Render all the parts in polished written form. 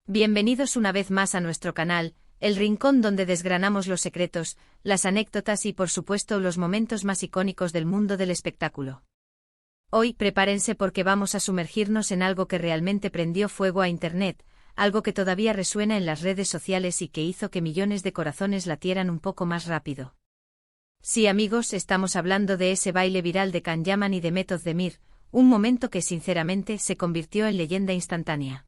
Bienvenidos una vez más a nuestro canal, el rincón donde desgranamos los secretos, las anécdotas y por supuesto los momentos más icónicos del mundo del espectáculo. Hoy prepárense porque vamos a sumergirnos en algo que realmente prendió fuego a Internet, algo que todavía resuena en las redes sociales y que hizo que millones de corazones latieran un poco más rápido. Sí amigos, estamos hablando de ese baile viral de Can Yaman y de Method Demir, un momento que sinceramente se convirtió en leyenda instantánea.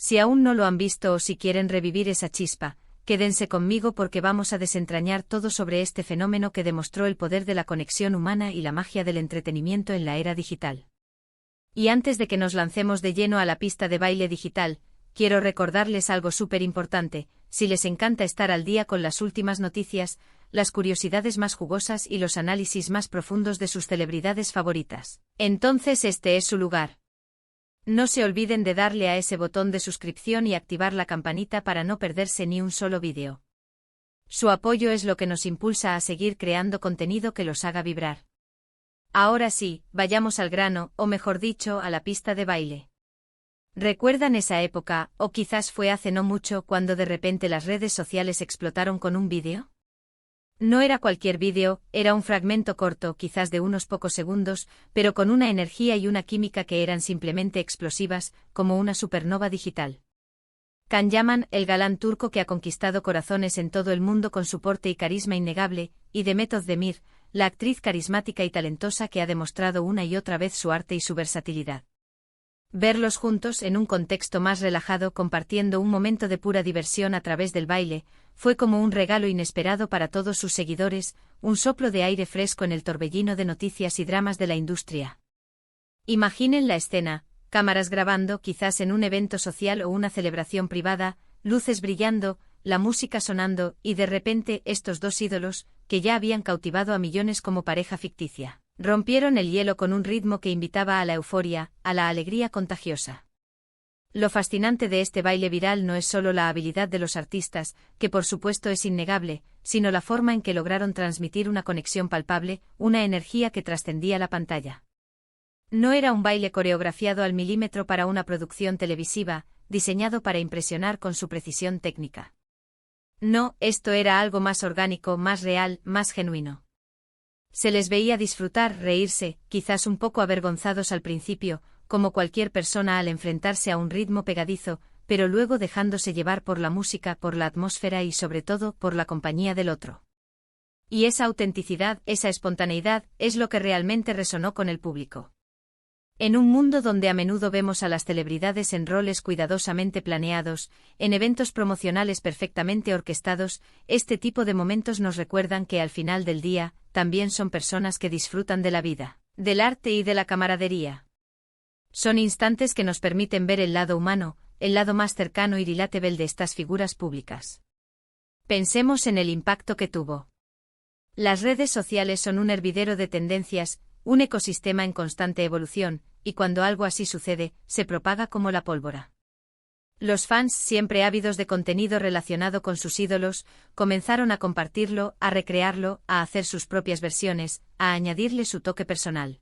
Si aún no lo han visto o si quieren revivir esa chispa, quédense conmigo porque vamos a desentrañar todo sobre este fenómeno que demostró el poder de la conexión humana y la magia del entretenimiento en la era digital. Y antes de que nos lancemos de lleno a la pista de baile digital, quiero recordarles algo súper importante: si les encanta estar al día con las últimas noticias, las curiosidades más jugosas y los análisis más profundos de sus celebridades favoritas, entonces este es su lugar. No se olviden de darle a ese botón de suscripción y activar la campanita para no perderse ni un solo vídeo. Su apoyo es lo que nos impulsa a seguir creando contenido que los haga vibrar. Ahora sí, vayamos al grano, o mejor dicho, a la pista de baile. ¿Recuerdan esa época, o quizás fue hace no mucho, cuando de repente las redes sociales explotaron con un vídeo? No era cualquier vídeo, era un fragmento corto, quizás de unos pocos segundos, pero con una energía y una química que eran simplemente explosivas, como una supernova digital. Can Yaman, el galán turco que ha conquistado corazones en todo el mundo con su porte y carisma innegable, y de Method Demir, la actriz carismática y talentosa que ha demostrado una y otra vez su arte y su versatilidad. Verlos juntos en un contexto más relajado compartiendo un momento de pura diversión a través del baile, fue como un regalo inesperado para todos sus seguidores, un soplo de aire fresco en el torbellino de noticias y dramas de la industria. Imaginen la escena, cámaras grabando quizás en un evento social o una celebración privada, luces brillando, la música sonando y de repente estos dos ídolos, que ya habían cautivado a millones como pareja ficticia, rompieron el hielo con un ritmo que invitaba a la euforia, a la alegría contagiosa. Lo fascinante de este baile viral no es solo la habilidad de los artistas, que por supuesto es innegable, sino la forma en que lograron transmitir una conexión palpable, una energía que trascendía la pantalla. No era un baile coreografiado al milímetro para una producción televisiva, diseñado para impresionar con su precisión técnica. No, esto era algo más orgánico, más real, más genuino. Se les veía disfrutar, reírse, quizás un poco avergonzados al principio, como cualquier persona al enfrentarse a un ritmo pegadizo, pero luego dejándose llevar por la música, por la atmósfera y sobre todo por la compañía del otro. Y esa autenticidad, esa espontaneidad, es lo que realmente resonó con el público. En un mundo donde a menudo vemos a las celebridades en roles cuidadosamente planeados, en eventos promocionales perfectamente orquestados, este tipo de momentos nos recuerdan que al final del día, también son personas que disfrutan de la vida, del arte y de la camaradería. Son instantes que nos permiten ver el lado humano, el lado más cercano y relatable de estas figuras públicas. Pensemos en el impacto que tuvo. Las redes sociales son un hervidero de tendencias, un ecosistema en constante evolución, y cuando algo así sucede, se propaga como la pólvora. Los fans, siempre ávidos de contenido relacionado con sus ídolos, comenzaron a compartirlo, a recrearlo, a hacer sus propias versiones, a añadirle su toque personal.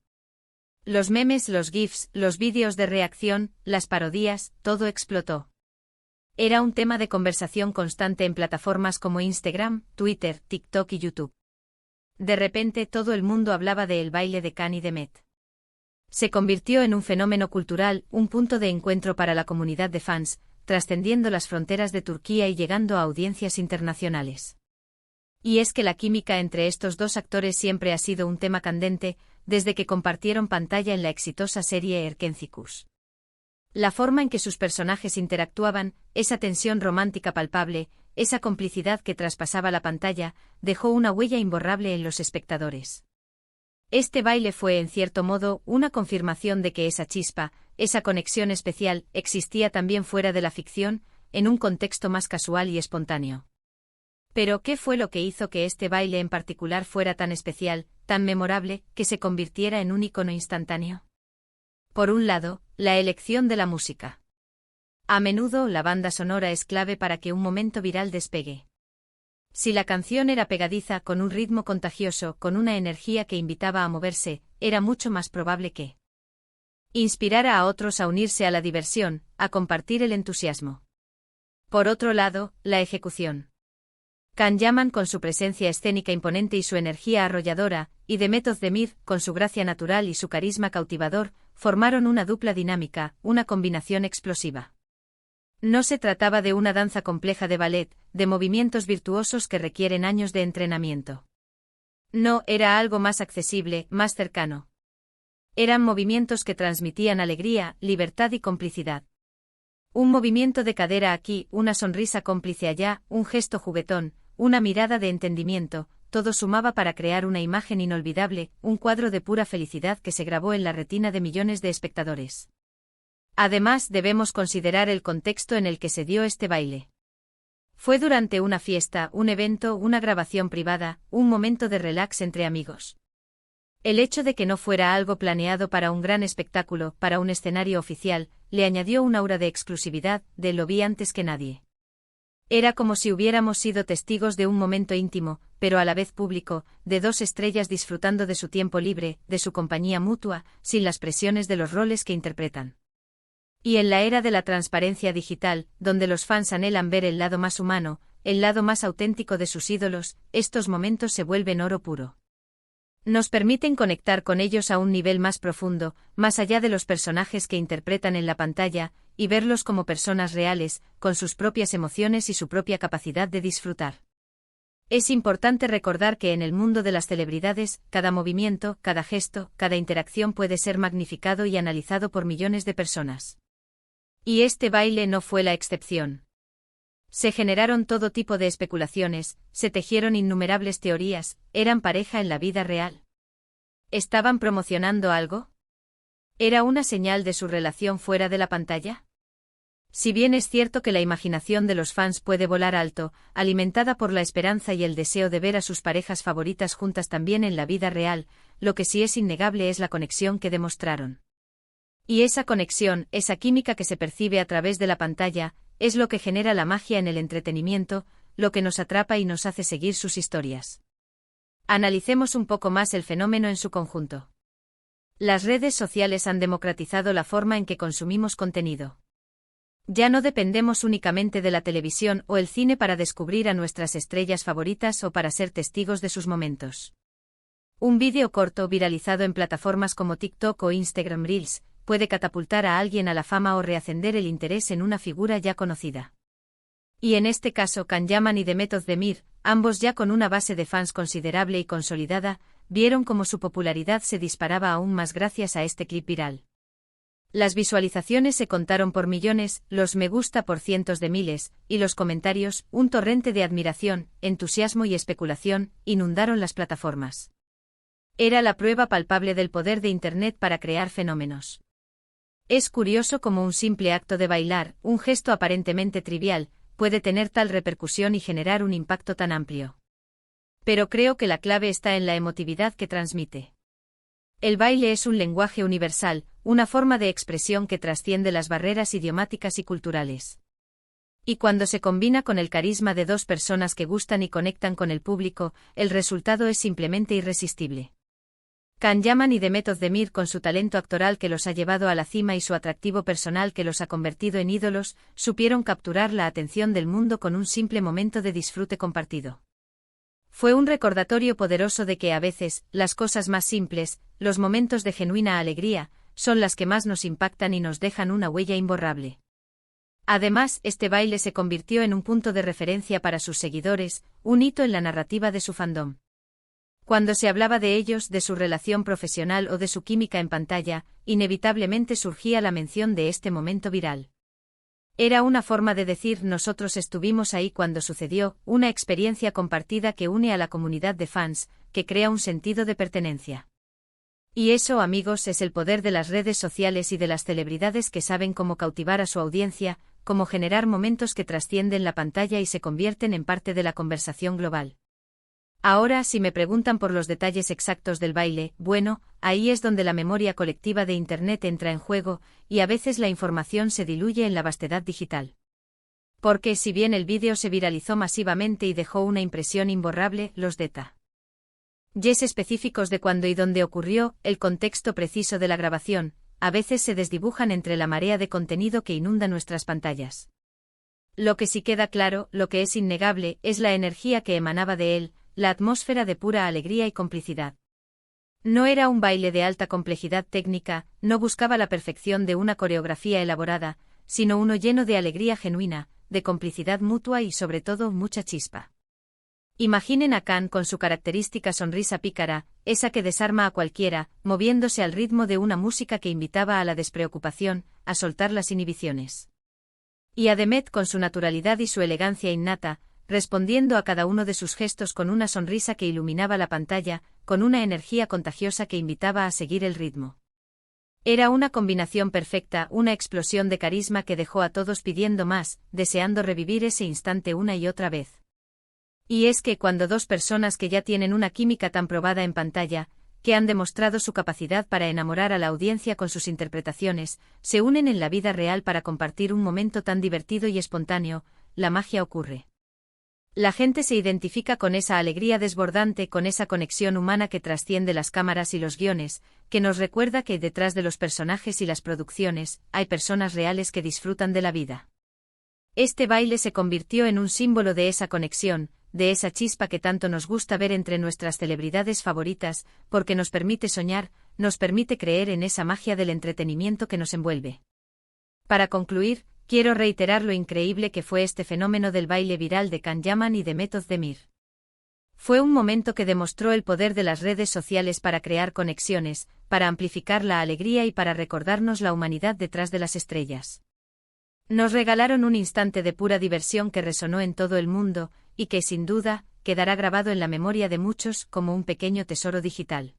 Los memes, los GIFs, los vídeos de reacción, las parodias, todo explotó. Era un tema de conversación constante en plataformas como Instagram, Twitter, TikTok y YouTube. De repente todo el mundo hablaba de el baile de Can y de Met. Se convirtió en un fenómeno cultural, un punto de encuentro para la comunidad de fans, trascendiendo las fronteras de Turquía y llegando a audiencias internacionales. Y es que la química entre estos dos actores siempre ha sido un tema candente, desde que compartieron pantalla en la exitosa serie Erkencikus. La forma en que sus personajes interactuaban, esa tensión romántica palpable, esa complicidad que traspasaba la pantalla, dejó una huella imborrable en los espectadores. Este baile fue, en cierto modo, una confirmación de que esa chispa, esa conexión especial, existía también fuera de la ficción, en un contexto más casual y espontáneo. Pero, ¿qué fue lo que hizo que este baile en particular fuera tan especial, tan memorable, que se convirtiera en un ícono instantáneo? Por un lado, la elección de la música. A menudo, la banda sonora es clave para que un momento viral despegue. Si la canción era pegadiza, con un ritmo contagioso, con una energía que invitaba a moverse, era mucho más probable que inspirara a otros a unirse a la diversión, a compartir el entusiasmo. Por otro lado, la ejecución. Can Yaman con su presencia escénica imponente y su energía arrolladora, y Demet Özdemir, con su gracia natural y su carisma cautivador, formaron una dupla dinámica, una combinación explosiva. No se trataba de una danza compleja de ballet, de movimientos virtuosos que requieren años de entrenamiento. No, era algo más accesible, más cercano. Eran movimientos que transmitían alegría, libertad y complicidad. Un movimiento de cadera aquí, una sonrisa cómplice allá, un gesto juguetón, una mirada de entendimiento, todo sumaba para crear una imagen inolvidable, un cuadro de pura felicidad que se grabó en la retina de millones de espectadores. Además, debemos considerar el contexto en el que se dio este baile. Fue durante una fiesta, un evento, una grabación privada, un momento de relax entre amigos. El hecho de que no fuera algo planeado para un gran espectáculo, para un escenario oficial, le añadió un aura de exclusividad, de lo vi antes que nadie. Era como si hubiéramos sido testigos de un momento íntimo, pero a la vez público, de dos estrellas disfrutando de su tiempo libre, de su compañía mutua, sin las presiones de los roles que interpretan. Y en la era de la transparencia digital, donde los fans anhelan ver el lado más humano, el lado más auténtico de sus ídolos, estos momentos se vuelven oro puro. Nos permiten conectar con ellos a un nivel más profundo, más allá de los personajes que interpretan en la pantalla, y verlos como personas reales, con sus propias emociones y su propia capacidad de disfrutar. Es importante recordar que en el mundo de las celebridades, cada movimiento, cada gesto, cada interacción puede ser magnificado y analizado por millones de personas. Y este baile no fue la excepción. Se generaron todo tipo de especulaciones, se tejieron innumerables teorías, ¿eran pareja en la vida real? ¿Estaban promocionando algo? ¿Era una señal de su relación fuera de la pantalla? Si bien es cierto que la imaginación de los fans puede volar alto, alimentada por la esperanza y el deseo de ver a sus parejas favoritas juntas también en la vida real, lo que sí es innegable es la conexión que demostraron. Y esa conexión, esa química que se percibe a través de la pantalla, es lo que genera la magia en el entretenimiento, lo que nos atrapa y nos hace seguir sus historias. Analicemos un poco más el fenómeno en su conjunto. Las redes sociales han democratizado la forma en que consumimos contenido. Ya no dependemos únicamente de la televisión o el cine para descubrir a nuestras estrellas favoritas o para ser testigos de sus momentos. Un vídeo corto viralizado en plataformas como TikTok o Instagram Reels puede catapultar a alguien a la fama o reacender el interés en una figura ya conocida. Y en este caso Can Yaman y Demet Özdemir, ambos ya con una base de fans considerable y consolidada, vieron cómo su popularidad se disparaba aún más gracias a este clip viral. Las visualizaciones se contaron por millones, los me gusta por cientos de miles, y los comentarios, un torrente de admiración, entusiasmo y especulación, inundaron las plataformas. Era la prueba palpable del poder de Internet para crear fenómenos. Es curioso cómo un simple acto de bailar, un gesto aparentemente trivial, puede tener tal repercusión y generar un impacto tan amplio. Pero creo que la clave está en la emotividad que transmite. El baile es un lenguaje universal, una forma de expresión que trasciende las barreras idiomáticas y culturales. Y cuando se combina con el carisma de dos personas que gustan y conectan con el público, el resultado es simplemente irresistible. Can Yaman y Demet Özdemir, con su talento actoral que los ha llevado a la cima y su atractivo personal que los ha convertido en ídolos, supieron capturar la atención del mundo con un simple momento de disfrute compartido. Fue un recordatorio poderoso de que a veces, las cosas más simples, los momentos de genuina alegría, son las que más nos impactan y nos dejan una huella imborrable. Además, este baile se convirtió en un punto de referencia para sus seguidores, un hito en la narrativa de su fandom. Cuando se hablaba de ellos, de su relación profesional o de su química en pantalla, inevitablemente surgía la mención de este momento viral. Era una forma de decir nosotros estuvimos ahí cuando sucedió, una experiencia compartida que une a la comunidad de fans, que crea un sentido de pertenencia. Y eso, amigos, es el poder de las redes sociales y de las celebridades que saben cómo cautivar a su audiencia, cómo generar momentos que trascienden la pantalla y se convierten en parte de la conversación global. Ahora, si me preguntan por los detalles exactos del baile, bueno, ahí es donde la memoria colectiva de Internet entra en juego, y a veces la información se diluye en la vastedad digital. Porque si bien el vídeo se viralizó masivamente y dejó una impresión imborrable, los detalles específicos de cuándo y dónde ocurrió, el contexto preciso de la grabación, a veces se desdibujan entre la marea de contenido que inunda nuestras pantallas. Lo que sí queda claro, lo que es innegable, es la energía que emanaba de él, la atmósfera de pura alegría y complicidad. No era un baile de alta complejidad técnica, no buscaba la perfección de una coreografía elaborada, sino uno lleno de alegría genuina, de complicidad mutua y sobre todo mucha chispa. Imaginen a Khan con su característica sonrisa pícara, esa que desarma a cualquiera, moviéndose al ritmo de una música que invitaba a la despreocupación, a soltar las inhibiciones. Y a Demet con su naturalidad y su elegancia innata, respondiendo a cada uno de sus gestos con una sonrisa que iluminaba la pantalla, con una energía contagiosa que invitaba a seguir el ritmo. Era una combinación perfecta, una explosión de carisma que dejó a todos pidiendo más, deseando revivir ese instante una y otra vez. Y es que cuando dos personas que ya tienen una química tan probada en pantalla, que han demostrado su capacidad para enamorar a la audiencia con sus interpretaciones, se unen en la vida real para compartir un momento tan divertido y espontáneo, la magia ocurre. La gente se identifica con esa alegría desbordante, con esa conexión humana que trasciende las cámaras y los guiones, que nos recuerda que detrás de los personajes y las producciones, hay personas reales que disfrutan de la vida. Este baile se convirtió en un símbolo de esa conexión, de esa chispa que tanto nos gusta ver entre nuestras celebridades favoritas, porque nos permite soñar, nos permite creer en esa magia del entretenimiento que nos envuelve. Para concluir, quiero reiterar lo increíble que fue este fenómeno del baile viral de Can Yaman y de Method Demir. Fue un momento que demostró el poder de las redes sociales para crear conexiones, para amplificar la alegría y para recordarnos la humanidad detrás de las estrellas. Nos regalaron un instante de pura diversión que resonó en todo el mundo, y que, sin duda, quedará grabado en la memoria de muchos como un pequeño tesoro digital.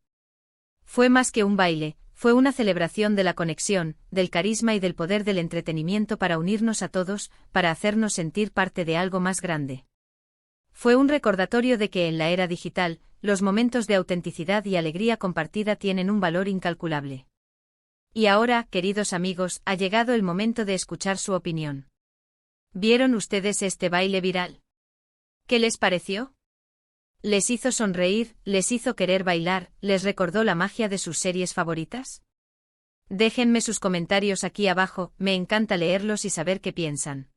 Fue más que un baile, fue una celebración de la conexión, del carisma y del poder del entretenimiento para unirnos a todos, para hacernos sentir parte de algo más grande. Fue un recordatorio de que en la era digital, los momentos de autenticidad y alegría compartida tienen un valor incalculable. Y ahora, queridos amigos, ha llegado el momento de escuchar su opinión. ¿Vieron ustedes este baile viral? ¿Qué les pareció? ¿Les hizo sonreír, les hizo querer bailar, les recordó la magia de sus series favoritas? Déjenme sus comentarios aquí abajo, me encanta leerlos y saber qué piensan.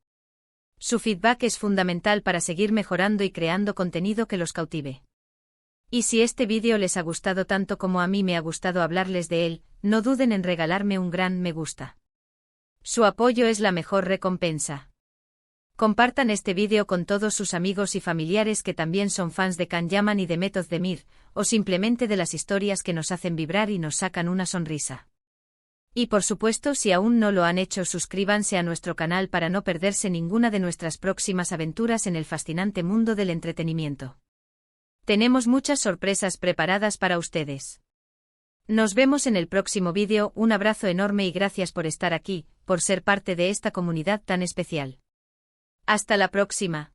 Su feedback es fundamental para seguir mejorando y creando contenido que los cautive. Y si este vídeo les ha gustado tanto como a mí me ha gustado hablarles de él, no duden en regalarme un gran me gusta. Su apoyo es la mejor recompensa. Compartan este vídeo con todos sus amigos y familiares que también son fans de Can Yaman y de Method Demir, o simplemente de las historias que nos hacen vibrar y nos sacan una sonrisa. Y por supuesto, si aún no lo han hecho, suscríbanse a nuestro canal para no perderse ninguna de nuestras próximas aventuras en el fascinante mundo del entretenimiento. Tenemos muchas sorpresas preparadas para ustedes. Nos vemos en el próximo vídeo, un abrazo enorme y gracias por estar aquí, por ser parte de esta comunidad tan especial. Hasta la próxima.